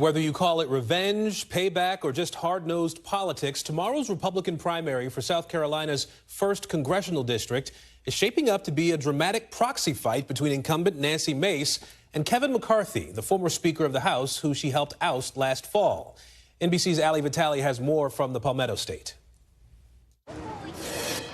Whether you call it revenge, payback, or just hard-nosed politics, tomorrow's Republican primary for South Carolina's 1st congressional district is shaping up to be a dramatic proxy fight between incumbent Nancy Mace and Kevin McCarthy, the former Speaker of the House, who she helped oust last fall. NBC's Vitali has more from the Palmetto State.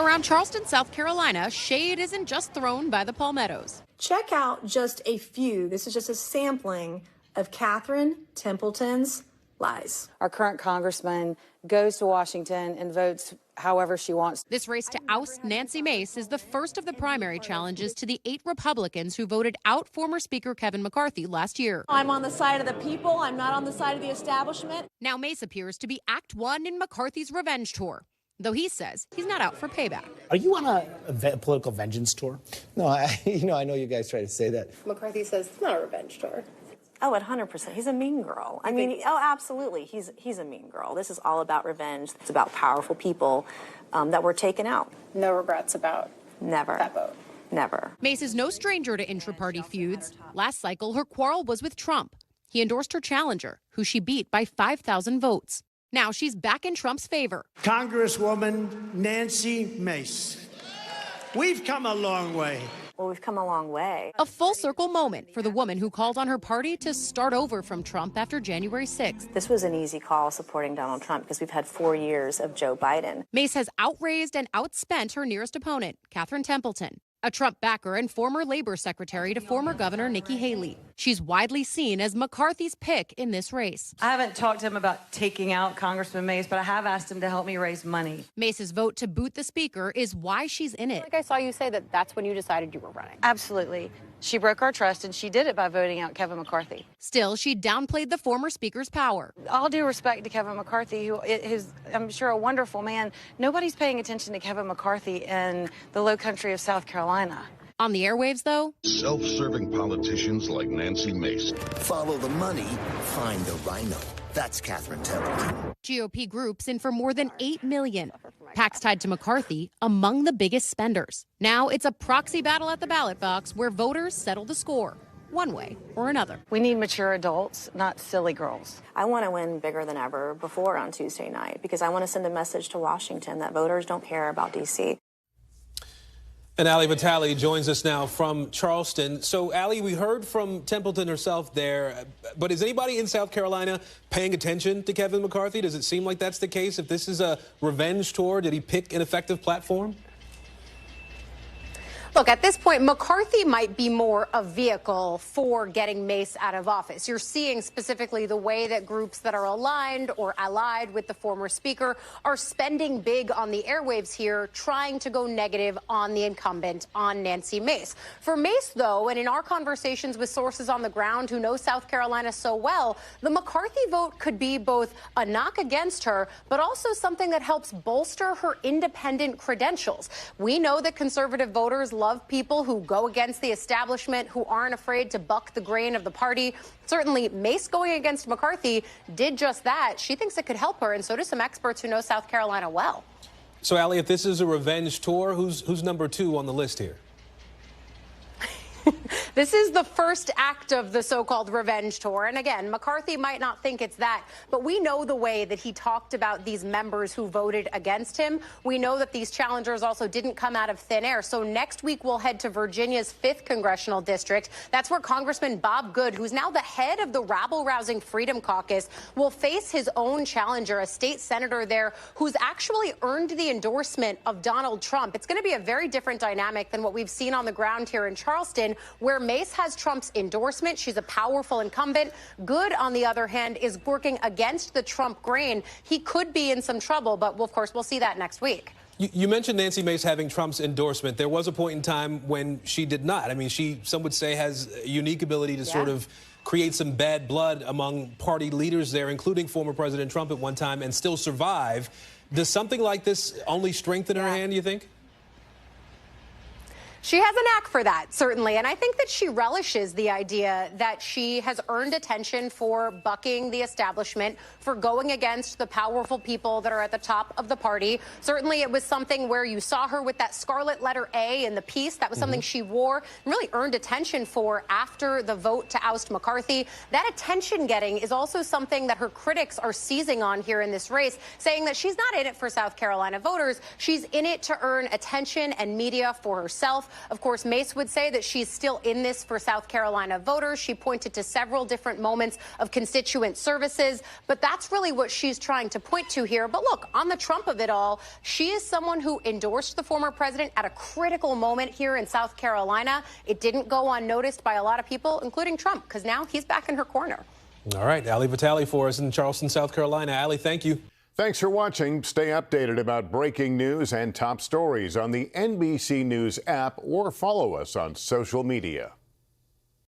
Around Charleston, South Carolina, shade isn't just thrown by the Palmettos. Check out just a few. This is just a sampling of Catherine Templeton's lies. Our current congressman goes to Washington and votes however she wants. This race to oust Nancy Mace is the first of the primary challenges to the 8 Republicans who voted out former Speaker Kevin McCarthy last year. I'm on the side of the people. I'm not on the side of the establishment. Now Mace appears to be Act 1 in McCarthy's revenge tour, though he says he's not out for payback. Are you on a political vengeance tour? No, I know you guys try to say that. McCarthy says it's not a revenge tour. Oh, 100%. He's a mean girl. I mean, oh, absolutely. He's a mean girl. This is all about revenge. It's about powerful people that were taken out. No regrets about Never. that vote. Never. Mace is no stranger to intra-party feuds. Last cycle, her quarrel was with Trump. He endorsed her challenger, who she beat by 5,000 votes. Now she's back in Trump's favor. Congresswoman Nancy Mace. We've come a long way. Well, we've come a long way. A full circle moment for the woman who called on her party to start over from Trump after January 6th. This was an easy call supporting Donald Trump because we've had 4 years of Joe Biden. Mace has outraised and outspent her nearest opponent, Catherine Templeton, a Trump backer and former labor secretary to former Governor Nikki Haley. She's widely seen as McCarthy's pick in this race. I haven't talked to him about taking out Congressman Mace, but I have asked him to help me raise money. Mace's vote to boot the speaker is why she's in it. Like I saw you say that's when you decided you were running. Absolutely. She broke our trust, and she did it by voting out Kevin McCarthy. Still, she downplayed the former speaker's power. All due respect to Kevin McCarthy, who is, I'm sure, a wonderful man, nobody's paying attention to Kevin McCarthy in the low country of South Carolina. On the airwaves, though, self-serving politicians like Nancy Mace. Follow the money, find the rhino. That's Catherine Templeton. GOP groups in for more than $8 million. PACs tied to McCarthy, among the biggest spenders. Now it's a proxy battle at the ballot box where voters settle the score, one way or another. We need mature adults, not silly girls. I want to win bigger than ever before on Tuesday night because I want to send a message to Washington that voters don't care about D.C. And Vitali joins us now from Charleston. So, we heard from Templeton herself there, but is anybody in South Carolina paying attention to Kevin McCarthy? Does it seem like that's the case? If this is a revenge tour, did he pick an effective platform? Look, at this point, McCarthy might be more a vehicle for getting Mace out of office. You're seeing specifically the way that groups that are aligned or allied with the former speaker are spending big on the airwaves here, trying to go negative on the incumbent, on Nancy Mace. For Mace, though, and in our conversations with sources on the ground who know South Carolina so well, the McCarthy vote could be both a knock against her, but also something that helps bolster her independent credentials. We know that conservative voters love people who go against the establishment, who aren't afraid to buck the grain of the party. Certainly, Mace going against McCarthy did just that. She thinks it could help her, and so do some experts who know South Carolina well. So, if this is a revenge tour, who's number 2 on the list here? This is the first act of the so-called revenge tour. And again, McCarthy might not think it's that, but we know the way that he talked about these members who voted against him. We know that these challengers also didn't come out of thin air. So next week, we'll head to Virginia's 5th congressional district. That's where Congressman Bob Good, who's now the head of the rabble-rousing Freedom Caucus, will face his own challenger, a state senator there who's actually earned the endorsement of Donald Trump. It's going to be a very different dynamic than what we've seen on the ground here in Charleston, where Mace has Trump's endorsement. She's a powerful incumbent. Good, on the other hand, is working against the Trump grain. He could be in some trouble, but of course, we'll see that next week. You mentioned Nancy Mace having Trump's endorsement. There was a point in time when she did not. I mean, some would say, has a unique ability to sort of create some bad blood among party leaders there, including former President Trump at one time, and still survive. Does something like this only strengthen her hand, you think? She has a knack for that, certainly. And I think that she relishes the idea that she has earned attention for bucking the establishment, for going against the powerful people that are at the top of the party. Certainly, it was something where you saw her with that scarlet letter A in the piece. That was something she wore and really earned attention for after the vote to oust McCarthy. That attention getting is also something that her critics are seizing on here in this race, saying that she's not in it for South Carolina voters. She's in it to earn attention and media for herself. Of course, Mace would say that she's still in this for South Carolina voters. She pointed to several different moments of constituent services, but that's really what she's trying to point to here. But look, on the Trump of it all, she is someone who endorsed the former president at a critical moment here in South Carolina. It didn't go unnoticed by a lot of people, including Trump, because now he's back in her corner. All right, Ali Vitali for us in Charleston, South Carolina. Ali, thank you. Thanks for watching. Stay updated about breaking news and top stories on the NBC News app or follow us on social media.